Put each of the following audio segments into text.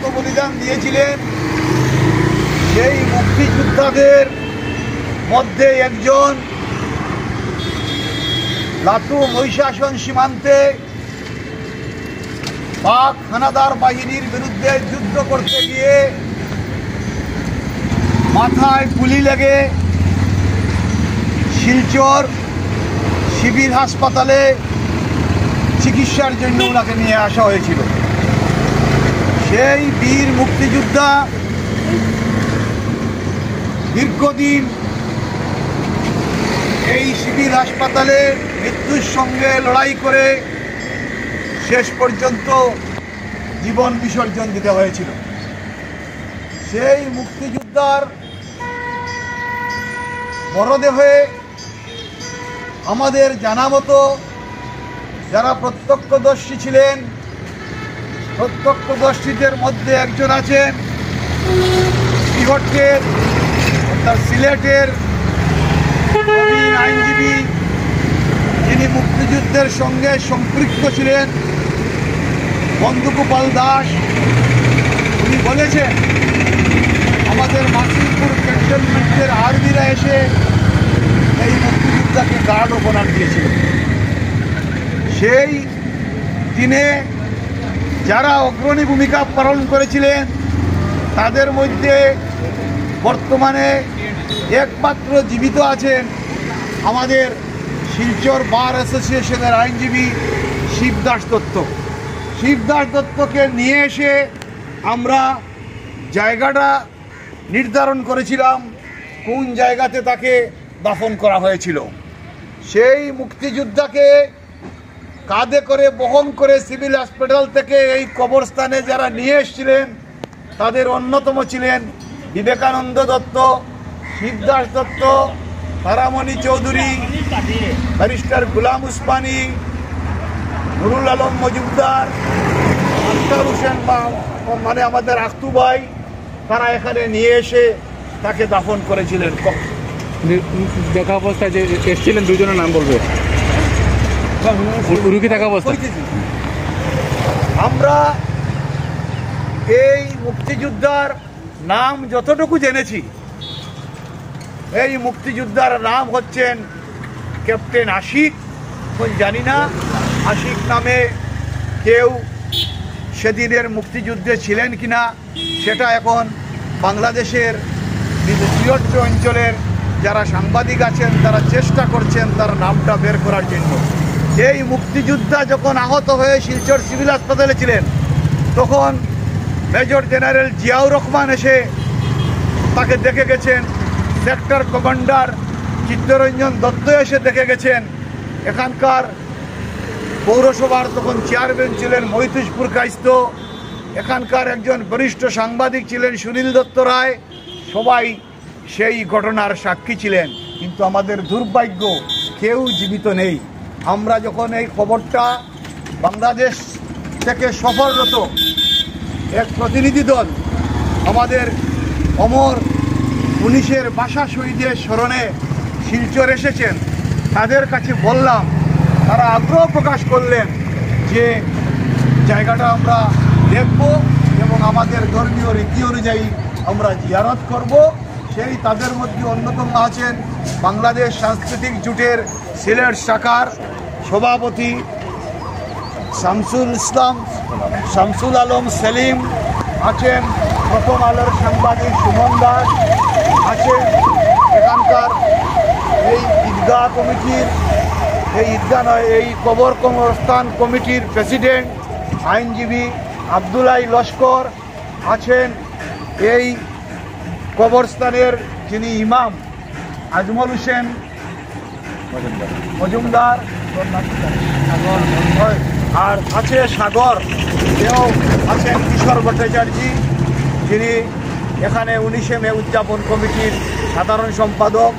আত্মবলিদান দিয়েছিলেন সেই মুক্তিযোদ্ধাদের মধ্যে একজন লাটু মহিষাসন সীমান্তে পাক হানাদার বাহিনীর বিরুদ্ধে যুদ্ধ করতে গিয়ে মাথায় গুলি লেগে শিলচর সিভিল হাসপাতালে চিকিৎসার জন্য ওনাকে নিয়ে আসা হয়েছিল। সেই বীর মুক্তিযোদ্ধা দীর্ঘদিন এই সিভিল হাসপাতালে মৃত্যুর সঙ্গে লড়াই করে শেষ পর্যন্ত জীবন বিসর্জন দিতে হয়েছিল। সেই মুক্তিযোদ্ধার মরদেহে আমাদের জানা মতো যারা প্রত্যক্ষদর্শী ছিলেন, প্রত্যক্ষদর্শীদের মধ্যে একজন আছেন সিলেটের প্রবীণ আইনজীবী, যিনি মুক্তিযুদ্ধের সঙ্গে সম্পৃক্ত ছিলেন, বন্ধুগোপাল দাস। উনি বলেছেন আমাদের মাসিমপুর ক্যান্টনমেন্টের আর্মিরা এসে এই মুক্তিযোদ্ধাকে গার্ড অপনার দিয়েছিল। সেই দিনে যারা অগ্রণী ভূমিকা পালন করেছিলেন তাদের মধ্যে বর্তমানে একমাত্র জীবিত আছেন আমাদের শিলচর বার অ্যাসোসিয়েশনের আইনজীবী শিবদাস দত্ত। শিবদাস দত্তকে নিয়ে এসে আমরা জায়গাটা নির্ধারণ করেছিলাম কোন জায়গাতে তাকে দাফন করা হয়েছিল। সেই মুক্তিযোদ্ধাকে কাঁধে করে বহন করে সিভিল হসপিটাল থেকে এই কবরস্থানে যারা নিয়ে এসেছিলেন তাদের অন্যতম ছিলেন বিবেকানন্দ দত্ত, শিবদাস দত্ত, তারামণি চৌধুরী, ব্যারিস্টার গুলাম উসমানী, নুরুল আলম মজুমদার, আখতার হোসেন মানে আমাদের আখতু ভাই। তারা এখানে নিয়ে এসে তাকে দাফন করেছিলেন। দেখা অবস্থায় যে এসেছিলেন দুজনের নাম বলবে রুগী থাকা অবস্থায়। আমরা এই মুক্তিযোদ্ধার নাম যতটুকু জেনেছি, এই মুক্তিযোদ্ধার নাম হচ্ছেন ক্যাপ্টেন আশিক। এখন জানি না আশিক নামে কেউ সেদিনের মুক্তিযুদ্ধে ছিলেন কিনা, সেটা এখন বাংলাদেশের বৃহত্তর অঞ্চলের যারা সাংবাদিক আছেন তারা চেষ্টা করছেন তার নামটা বের করার জন্য। এই মুক্তিযোদ্ধা যখন আহত হয়ে শিলচর সিভিল হাসপাতালে ছিলেন তখন মেজর জেনারেল জিয়াউর রহমান এসে তাকে দেখে গেছেন, সেক্টর কমান্ডার চিত্তরঞ্জন দত্ত এসে দেখে গেছেন, এখানকার পৌরসভার তখন চেয়ারম্যান ছিলেন মৈতুষপুর কাইস্ত, এখানকার একজন বরিষ্ঠ সাংবাদিক ছিলেন সুনীল দত্ত রায়, সবাই সেই ঘটনার সাক্ষী ছিলেন। কিন্তু আমাদের দুর্ভাগ্য কেউ জীবিত নেই। আমরা যখন এই খবরটা বাংলাদেশ থেকে সফররত এক প্রতিনিধি দল আমাদের অমর পুলিশের ভাষা শহীদের স্মরণে শিলচর এসেছেন, তাদের কাছে বললাম, তারা আগ্রহ প্রকাশ করলেন যে জায়গাটা আমরা দেখব এবং আমাদের ধর্মীয় রীতি অনুযায়ী আমরা জিয়ারত করব। সেই তাদের মধ্যে অন্যতম আছেন বাংলাদেশ সাংস্কৃতিক জোটের সিলেট শাখার সভাপতি শামসুল আলম সেলিম, আছেন প্রথম আলোর সাংবাদিক সুমন দাস, আছেন এখানকার এই ঈদগাহ কমিটির এই কবরস্থান কমিটির প্রেসিডেন্ট আইনজীবী আব্দুলাই লস্কর, আছেন এই কবরস্থানের যিনি ইমাম আজমল হোসেন মজুমদার, আর আছে সাগর, কেউ আছেন কিশোর ভট্টাচার্য, যিনি এখানে 19শে মে উদযাপন কমিটির সাধারণ সম্পাদক।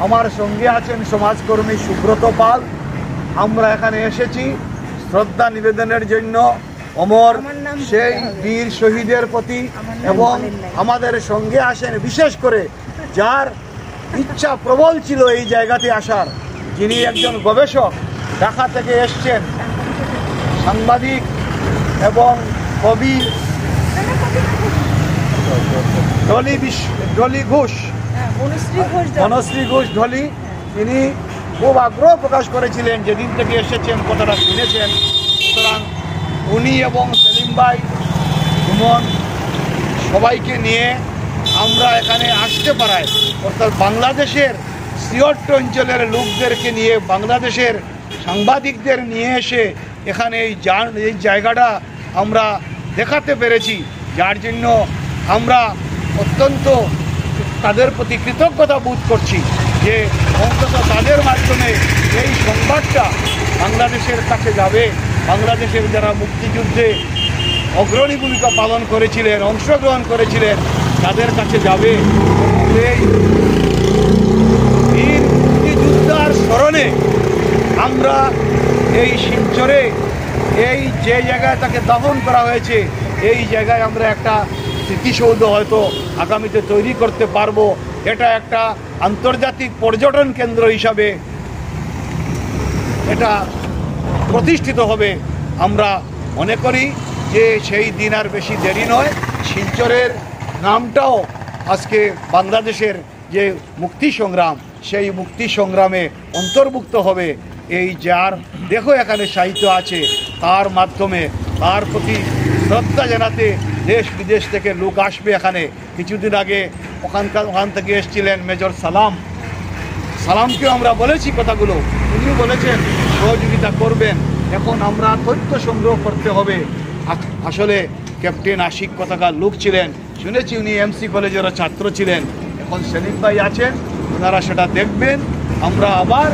আমার সঙ্গে আছেন সমাজকর্মী সুব্রত পাল। আমরা এখানে এসেছি শ্রদ্ধা নিবেদনের জন্য অমর সেই বীর শহীদের প্রতি, এবং আমাদের সঙ্গে আসেন বিশেষ করে যার ইচ্ছা প্রবল ছিল এই জায়গাতে আসার, যিনি একজন গবেষক, ঢাকা থেকে এসছেন, সাংবাদিক এবং কবি ডলি ঘোষ, বনশ্রী ঘোষ ঢলি, তিনি খুব আগ্রহ প্রকাশ করেছিলেন যেদিন থেকে এসেছেন, কথাটা শুনেছেন। সুতরাং উনি এবং সেলিম ভাই, সুমন, সবাইকে নিয়ে আমরা এখানে আসতে পারাই, অর্থাৎ বাংলাদেশের সিওট অঞ্চলের লোকদেরকে নিয়ে, বাংলাদেশের সাংবাদিকদের নিয়ে এসে এখানে এই জায়গাটা আমরা দেখাতে পেরেছি, যার জন্য আমরা অত্যন্ত তাদের প্রতি কৃতজ্ঞতা বোধ করছি যে অন্তত তাদের মাধ্যমে এই সংবাদটা বাংলাদেশের কাছে যাবে। বাংলাদেশের যারা মুক্তিযুদ্ধে অগ্রণী ভূমিকা পালন করেছিলেন, অংশগ্রহণ করেছিলেন, তাদের কাছে যাবে। এই বীর মুক্তিযোদ্ধার স্মরণে আমরা এই শিলচরে এই যে জায়গায় তাকে দাফন করা হয়েছে, এই জায়গায় আমরা একটা স্মৃতিসৌধ হয়তো আগামীতে তৈরি করতে পারবো। এটা একটা আন্তর্জাতিক পর্যটন কেন্দ্র হিসাবে এটা প্রতিষ্ঠিত হবে। আমরা মনে করি যে সেই দিন আর বেশি দেরি নয়, শিলচরের নামটাও আজকে বাংলাদেশের যে মুক্তি সংগ্রাম, সেই মুক্তি সংগ্রামে অন্তর্ভুক্ত হবে। এই যার দেখো এখানে সাহিত্য আছে, তার মাধ্যমে তার প্রতি শ্রদ্ধা জানাতে দেশ বিদেশ থেকে লোক আসবে এখানে। কিছুদিন আগে ওখান থেকে এসেছিলেন মেজর সালামকেও আমরা বলেছি কথাগুলো, উনিও বলেছেন সহযোগিতা করবেন। এখন আমরা তথ্য সংগ্রহ করতে হবে। আসলে ক্যাপ্টেন আশিক কোথাকার লোক ছিলেন শুনেছি, উনি এমসি কলেজেরও ছাত্র ছিলেন। এখন সেলিম ভাই আছেন, ওনারা সেটা দেখবেন। আমরা আবার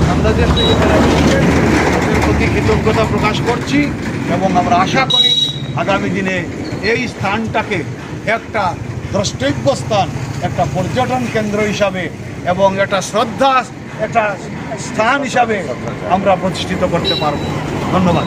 বাংলাদেশ থেকে তাদের প্রতি কৃতজ্ঞতা প্রকাশ করছি এবং আমরা আশা করি আগামী দিনে এই স্থানটাকে একটা দ্রষ্টব্য স্থান, একটা পর্যটন কেন্দ্র হিসাবে এবং একটা শ্রদ্ধা, একটা স্থান হিসাবে আমরা প্রতিষ্ঠিত করতে পারব। ধন্যবাদ।